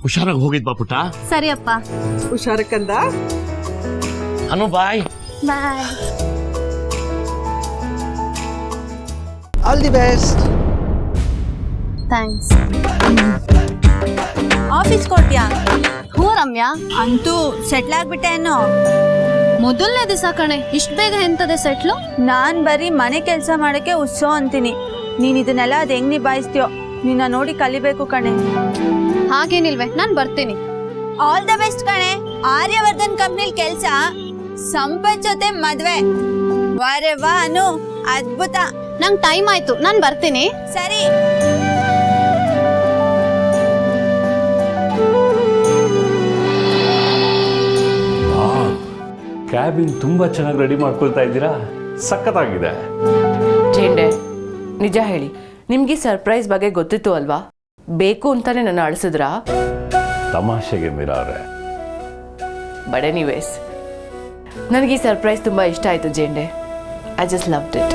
ಹುಷಾರಾಗಿ ಹೋಗಿದ್ ಬಾ ಪುಟ್ಟ. ಸರಿ ಅಪ್ಪ. ಹುಷಾರಕ್ಕಂದ. Anu bye. Bye. All the best. Thanks. Office ಕೊಟ್ಯಾ? ಹ್ಞೂ ರಮ್ಯಾ. ಅಂತೂ ಸೆಟ್ಲ್ ಆಗ್ಬಿಟ್ಟೆ ಅನ್ನೋ. ಮೊದಲನೇ ದಿವಸ ಕಣೆ, ಇಷ್ಟು ಬೇಗ ಎಂತದೆ ಸೆಟ್ಲು? ನಾನ್ ಬರೀ ಮನೆ ಕೆಲಸ ಮಾಡಕ್ಕೆ ಉತ್ಸವ ಅಂತೀನಿ. ನೀನ್ ಇದನ್ನೆಲ್ಲ ಅದ್ ಹೆಂಗ್ ನಿಭಾಯಿಸ್ತೀಯೋ ನಿನ್ನ ನೋಡಿ ಕಲಿಬೇಕು ಕಣೆ. ಹಾಗೇನಿಲ್ವೇ, ನಾನ್ ಬರ್ತೀನಿ. ಆಲ್ ದ ಬೆಸ್ಟ್ ಕಣೆ. ಆರ್ಯವರ್ಧನ್ ಕಂಪ್ನಿಲ್ ಕೆಲ್ಸ, ಸಂಪತ್ ಜೊತೆ ಮದ್ವೆ. ವಾರೆ ವಾ ಅನು, ಅದ್ಭುತ. ನಂಗೆ ಟೈಮ್ ಆಯ್ತು, ನಾನ್ ಬರ್ತೀನಿ. ಸರಿ. ಕ್ಯಾಬಿನ್ ತುಂಬಾ ಚೆನ್ನಾಗಿ ರೆಡಿ ಮಾಡ್ಕೊಳ್ತಾ ಇದ್ದೀರಾ, ಸಖತ್ತಾಗಿದೆ. ಜೇಂಡೆ, ನಿಜ ಹೇಳಿ, ನಿಮ್ಗೆ ಸರ್ಪ್ರೈಸ್ ಬಗ್ಗೆ ಗೊತ್ತಿತ್ತು ಅಲ್ವಾ? ಬೇಕು ಅಂತಾನೆ ನನ್ನ ಅಳಿಸಿದ್ರಾ? ತಮಾಷೆಗೆ ಮೀರಾ ಅವರೇ. ಬಟ್ ಎನಿವೇಸ್, ನನಗೆ ಈ ಸರ್ಪ್ರೈಸ್ ತುಂಬ ಇಷ್ಟ ಆಯಿತು ಜೇಂಡೆ. I just loved it.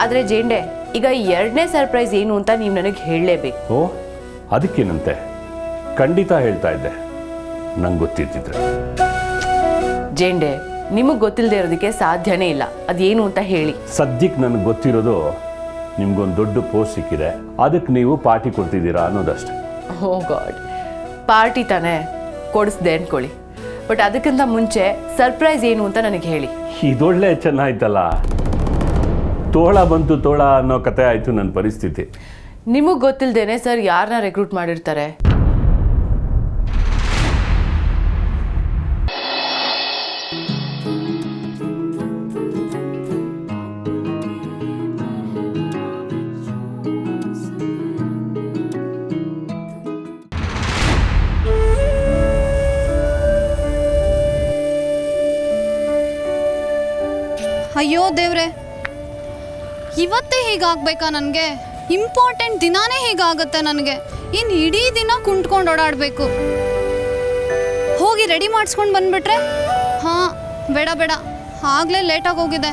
ಆದರೆ ಜೇಂಡೆ, ಈಗ ಎರಡನೇ ಸರ್ಪ್ರೈಸ್ ಏನು ಅಂತ ನೀವು ನನಗೆ ಹೇಳಲೇಬೇಕು. ಓ, ಅದಕ್ಕೇನಂತೆ, ಖಂಡಿತ ಹೇಳ್ತಾ ಇದ್ದೆ ನಂಗೆ ಗೊತ್ತಿದ್ದಿದ್ರೆ. ಜೇಂಡೆ, ನಿಮಗೆ ಗೊತ್ತಿಲ್ಲದೆ ಇರೋದಕ್ಕೆ ಸಾಧ್ಯನೇ ಇಲ್ಲ. ಅದೇನು ಅಂತ ಹೇಳಿ. ಸದ್ಯಕ್ಕೆ ನನಗೆ ಗೊತ್ತಿರೋದು ನಿಮ್ಗೊಂದು ದೊಡ್ಡ ಪೋಸ್ಟ್ ಸಿಕ್ಕಿದೆ, ಅದಕ್ಕೆ ನೀವು ಪಾರ್ಟಿ ಕೊಡ್ತಿದ್ದೀರಾ ಅನ್ನೋದಷ್ಟೆ. ಓ ಗಾಡ್, ಪಾರ್ಟಿ ತಾನೇ ಕೊಡಿಸ್ದೆ ಅನ್ಕೊಳ್ಳಿ. ಬಟ್ ಅದಕ್ಕಿಂತ ಮುಂಚೆ ಸರ್ಪ್ರೈಸ್ ಏನು ಅಂತ ನನಗೆ ಹೇಳಿ. ಇದೊಳ್ಳೆ ಚೆನ್ನಾಯ್ತಲ್ಲ, ತೋಳ ಬಂತು ತೋಳ ಅನ್ನೋ ಕತೆ ಆಯಿತು ನನ್ನ ಪರಿಸ್ಥಿತಿ. ನಿಮಗೆ ಗೊತ್ತಿಲ್ಲದೇನೆ ಸರ್ ಯಾರನ್ನ ರೆಕ್ರೂಟ್ ಮಾಡಿರ್ತಾರೆ? ಅಯ್ಯೋ ದೇವ್ರೆ, ಇವತ್ತೇ ಹೀಗಾಗ್ಬೇಕಾ ನನಗೆ? ಇಂಪಾರ್ಟೆಂಟ್ ದಿನಾನೇ ಹೀಗಾಗುತ್ತೆ ನನಗೆ. ಇನ್ನು ಇಡೀ ದಿನ ಕುಂಟ್ಕೊಂಡು ಓಡಾಡಬೇಕು. ಹೋಗಿ ರೆಡಿ ಮಾಡಿಸ್ಕೊಂಡು ಬಂದ್ಬಿಟ್ರೆ? ಹಾಂ, ಬೇಡ ಬೇಡ, ಆಗಲೇ ಲೇಟಾಗಿ ಹೋಗಿದೆ.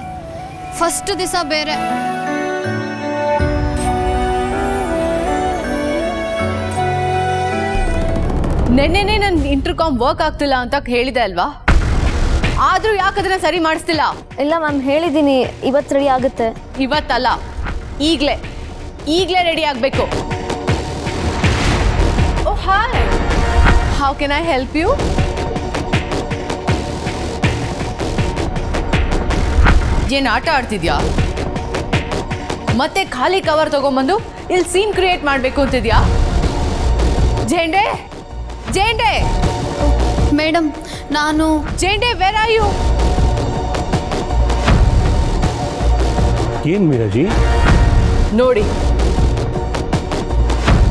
ಫಸ್ಟ್ ದಿವಸ ಬೇರೆ. ನೆನ್ನೆನೇ ನನ್ನ ಇಂಟರ್ಕಾಮ್ ವರ್ಕ್ ಆಗ್ತಿಲ್ಲ ಅಂತ ಹೇಳಿದೆ ಅಲ್ವಾ? ಆದ್ರೂ ಯಾಕದನ್ನ ಸರಿ ಮಾಡಿಸ್ತಿಲ್ಲ? ಇಲ್ಲ ಮ್ಯಾಮ್, ಹೇಳಿದ್ದೀನಿ, ಇವತ್ತು ರೆಡಿ ಆಗುತ್ತೆ. ಇವತ್ತಲ್ಲ, ಈಗಲೇ ರೆಡಿ ಆಗಬೇಕು. Oh hi, how can I help you? ಏನು ಆಟ ಆಡ್ತಿದ್ಯಾ? ಮತ್ತೆ ಖಾಲಿ ಕವರ್ ತಗೊಂಬಂದು ಇಲ್ಲಿ ಸೀನ್ ಕ್ರಿಯೇಟ್ ಮಾಡಬೇಕು ಅಂತಿದ್ಯಾ? ಜೇಂಡೆ, ಜೇಂಡೆ ಮೇಡಮ್, ನಾನು ಜೇಂಡೆ, ವೇರ್ ಆರ್ ಯು? ಏನು ಮೀರಾಜಿ? ನೋಡಿ,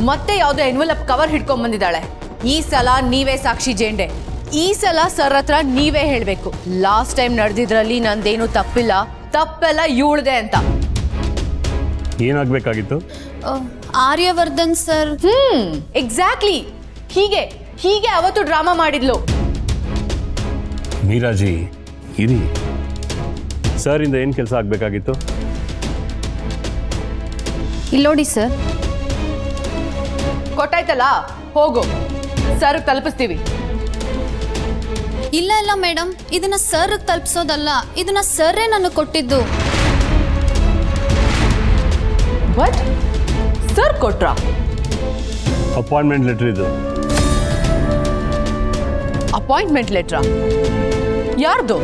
ಮತ್ತೆ ಯಾವುದೋ ಎನ್ವಲಪ್ ಕವರ್ ಹಿಡ್ಕೊಂಡ್ ಬಂದಿದ್ದಾಳೆ. ಈ ಸಲ ನೀವೇ ಸಾಕ್ಷಿ ಜೇಂಡೆ. ಈ ಸಲ ಸರ್ ಹತ್ರ ನೀವೇ ಹೇಳಬೇಕು, ಲಾಸ್ಟ್ ಟೈಮ್ ನಡೆದಿದ್ರಲ್ಲಿ ನಂದೇನು ತಪ್ಪಿಲ್ಲ, ತಪ್ಪೆಲ್ಲ ಇವಳ್ದೆ ಅಂತ. ಏನಾಗಬೇಕಾಗಿತ್ತು? ಆರ್ಯವರ್ಧನ್ ಸರ್. ಎಕ್ಸಾಕ್ಟ್ಲಿ ಹೀಗೆ ಅವತ್ತು ಡ್ರಾಮಾ ಮಾಡಿದ್ಲು. ಮೀರಾಜಿ ಇರಿ, ಸರಿಂದ ಏನು ಕೆಲಸ ಆಗಬೇಕಾಗಿತ್ತು? ಇಲ್ಲಿ ನೋಡಿ ಸರ್. ಕೊಟ್ಟಾಯ್ತಲ್ಲ, ಹೋಗು, ಸರ್ ತಲುಪಿಸ್ತೀವಿ. ಇಲ್ಲ ಇಲ್ಲ ಮೇಡಮ್, ಇದನ್ನ ಸರ್ ತಲುಪಿಸೋದಲ್ಲ, ಇದನ್ನ ಸರ್ರೇ ನನಗೆ ಕೊಟ್ಟಿದ್ದು. ಬಟ್ ಸರ್ ಕೊಟ್ರಾ? ಅಪಾಯಿಂಟ್ಮೆಂಟ್ ಲೆಟರ್ ಇದು. ಅಪಾಯಿಂಟ್ಮೆಂಟ್ ಲೆಟ್ರಾ? ಯಾರ್ದು?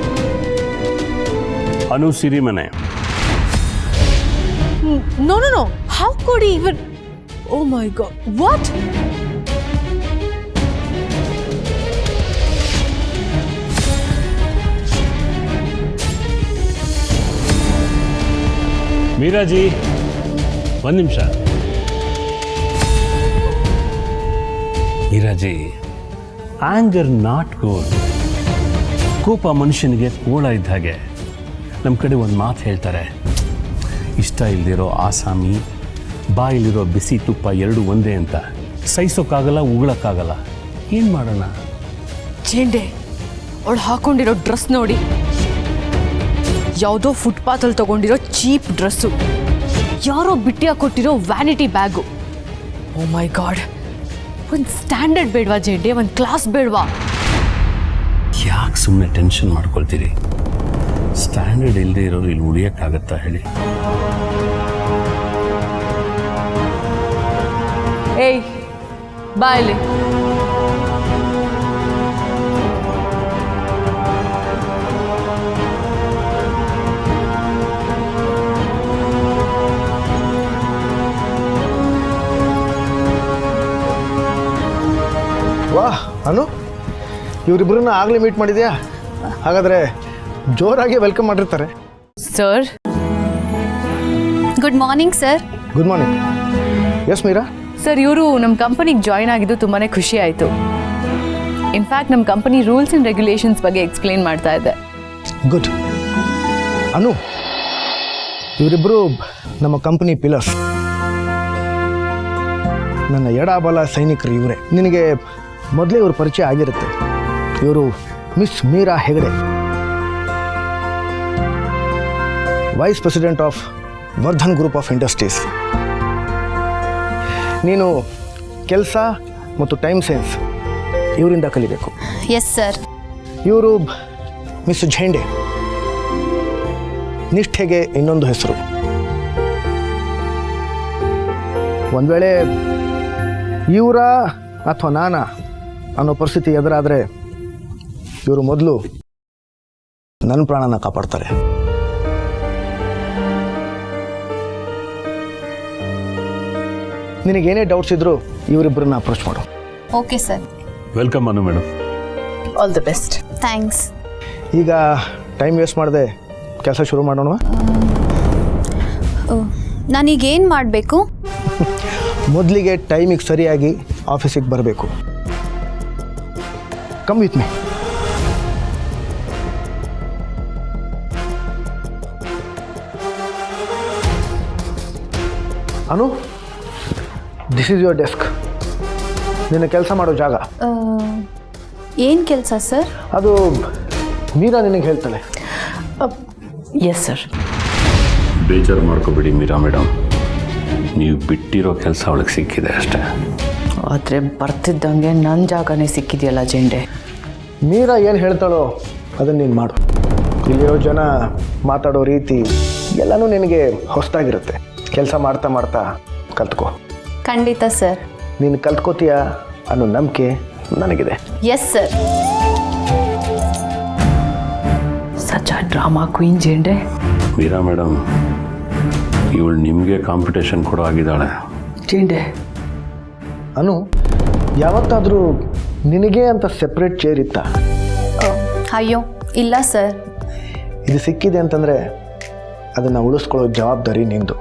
Anu Sirimane. No. How could he even? Oh my God! What? Miraji, ಒಂದು ನಿಮಿಷ. Miraji, anger not good. ಕೋಪ ಮನುಷ್ಯನಿಗೆ ಕೋಳ ಇದ್ದ ಹಾಗೆ. ನಮ್ಮ ಕಡೆ ಒಂದು ಮಾತು ಹೇಳ್ತಾರೆ, ಇಷ್ಟ ಇಲ್ದಿರೋ ಆಸಾಮಿ, ಬಾಯಿಲಿರೋ ಬಿಸಿ ತುಪ್ಪ ಎರಡು ಒಂದೇ ಅಂತ. ಸಹಿಸೋಕ್ಕಾಗಲ್ಲ, ಉಗುಳಕ್ಕಾಗಲ್ಲ. ಏನು ಮಾಡೋಣ? ಜೇಂಡೆ, ಅವಳು ಹಾಕೊಂಡಿರೋ ಡ್ರೆಸ್ ನೋಡಿ, ಯಾವುದೋ ಫುಟ್ಪಾತಲ್ಲಿ ತಗೊಂಡಿರೋ ಚೀಪ್ ಡ್ರೆಸ್ಸು, ಯಾರೋ ಬಿಟ್ಟಿಯಾಗಿ ಕೊಟ್ಟಿರೋ ವ್ಯಾನಿಟಿ ಬ್ಯಾಗು. ಓ ಮೈ ಗಾಡ್, ಒಂದು ಸ್ಟ್ಯಾಂಡರ್ಡ್ ಬೇಡವಾ ಜೆಂಡೆ, ಒಂದು ಕ್ಲಾಸ್ ಬೇಡವಾ? ಯಾಕೆ ಸುಮ್ಮನೆ ಟೆನ್ಷನ್ ಮಾಡ್ಕೊಳ್ತೀರಿ? ಸ್ಟ್ಯಾಂಡರ್ಡ್ ಇಲ್ಲದೆ ಇರೋರು ಇಲ್ಲಿ ಉಳಿಯೋಕ್ಕಾಗತ್ತಾ ಹೇಳಿ? ಏಯ್ ಬಾ ಇಲ್ಲಿ. ವಾಹ್ ಅನು, ಇವರಿಬ್ಬರನ್ನ ಆಗಲೇ ಮೀಟ್ ಮಾಡಿದ್ಯಾ? ಹಾಗಾದರೆ ಜೋರಾಗಿ ವೆಲ್ಕಮ್ ಮಾಡಿರ್ತಾರೆ. Sir, good morning sir. Good morning. Yes Meera? Sir ಇವರು ನಮ್ಮ ಕಂಪನಿಗೆ ಜಾಯ್ನ್ ಆಗಿದ್ದು ತುಂಬಾ ಖುಷಿ ಆಯಿತು. ಇನ್ಫ್ಯಾಕ್ಟ್ ನಮ್ಮ ಕಂಪನಿ ರೂಲ್ಸ್ ಆ್ಯಂಡ್ ರೆಗ್ಯುಲೇಷನ್ಸ್ ಬಗ್ಗೆ ಎಕ್ಸ್ಪ್ಲೇನ್ ಮಾಡ್ತಾ ಇದ್ದೆ. ಗುಡ್. ಅನು, ಇವರಿಬ್ಬರು ನಮ್ಮ ಕಂಪನಿ ಪಿಲರ್ಸ್. ನನ್ನ ಎಡಬಲ ಸೈನಿಕರು ಇವರೇ. ನಿನಗೆ ಮೊದಲೇ ಇವ್ರ ಪರಿಚಯ ಆಗಿರುತ್ತೆ. ಇವರು miss Meera Hegde, vice president of Vardhan group of industries. ನೀನು ಕೆಲಸ ಮತ್ತು ಟೈಮ್ ಸೆನ್ಸ್ ಇವರಿಂದ ಕಲಿಬೇಕು. Yes sir. ಇವರು ಮಿಸ್ ಝೇಂಡೆ, ನಿಷ್ಠೆಗೆ ಇನ್ನೊಂದು ಹೆಸರು. ಒಂದು ವೇಳೆ ಇವರ ಅಥವಾ ನಾನಾ ಅನ್ನೋ ಪರಿಸ್ಥಿತಿ ಎದುರಾದರೆ ಇವರು ಮೊದಲು ನನ್ನ ಪ್ರಾಣನ ಕಾಪಾಡ್ತಾರೆ. ನಿನಗೇನೇ ಡೌಟ್ಸ್ ಇದ್ದರೂ ಇವರಿಬ್ಬರನ್ನ ಅಪ್ರೋಚ್ ಮಾಡು. Okay sir. Welcome Anu madam. All the best. Thanks. ಈಗ ಟೈಮ್ ವೇಸ್ಟ್ ಮಾಡದೆ ಕೆಲಸ ಶುರು ಮಾಡೋಣ. ನಾನೀಗೇನು ಮಾಡಬೇಕು? ಮೊದಲಿಗೆ ಟೈಮಿಗೆ ಸರಿಯಾಗಿ ಆಫೀಸಿಗೆ ಬರಬೇಕು. Come with me. Anu, this is your desk. ನಿನ್ನ ಕೆಲಸ ಮಾಡೋ ಜಾಗ. ಏನು ಕೆಲಸ ಸರ್? ಅದು ಮೀರಾ ನಿನಗೆ ಹೇಳ್ತಾಳೆ. Yes sir. ಬೇಜಾರು ಮಾಡ್ಕೋಬೇಡಿ ಮೀರಾ ಮೇಡಮ್, ನೀವು ಬಿಟ್ಟಿರೋ ಕೆಲಸ ಅವಳಿಗೆ ಸಿಕ್ಕಿದೆ ಅಷ್ಟೇ. ಆದರೆ ಬರ್ತಿದ್ದಂಗೆ ನನ್ನ ಜಾಗನೇ ಸಿಕ್ಕಿದೆಯಲ್ಲ ಜೆಂಡೆ. ಮೀರಾ ಏನು ಹೇಳ್ತಾಳೋ ಅದನ್ನು ನೀನು ಮಾಡು. ಇಲ್ಲಿರೋ ಜನ ಮಾತಾಡೋ ರೀತಿ ಎಲ್ಲನೂ ನಿನಗೆ ಹೊಸದಾಗಿರುತ್ತೆ. ಕೆಲಸ ಮಾಡ್ತಾ ಮಾಡ್ತಾ ಕಲ್ತ್ಕೋ. ಖಂಡಿತ ಸರ್. ನೀನು ಕಲ್ತ್ಕೋತೀಯ ಅನ್ನೋ ನಂಬಿಕೆ ನನಗಿದೆ. Yes sir. ಸಚ್ ಆ drama queen Jende. Meera madam, ಇವಳು ನಿಮಗೆ ಕಾಂಪಿಟೇಷನ್ ಕೊಡೋ ಆಗಿದ್ದಾಳೆ. ಜೆಂಡೆ, ಅನು, ಯಾವತ್ತಾದರೂ ನಿನಗೆ ಅಂತ ಸೆಪ್ರೇಟ್ ಚೇರ್ ಇತ್ತಾ? ಅಯ್ಯೋ ಇಲ್ಲ ಸರ್. ಇದು ಸಿಕ್ಕಿದೆ ಅಂತಂದರೆ ಅದನ್ನು ಉಳಿಸ್ಕೊಳ್ಳೋ ಜವಾಬ್ದಾರಿ ನಿಂದು.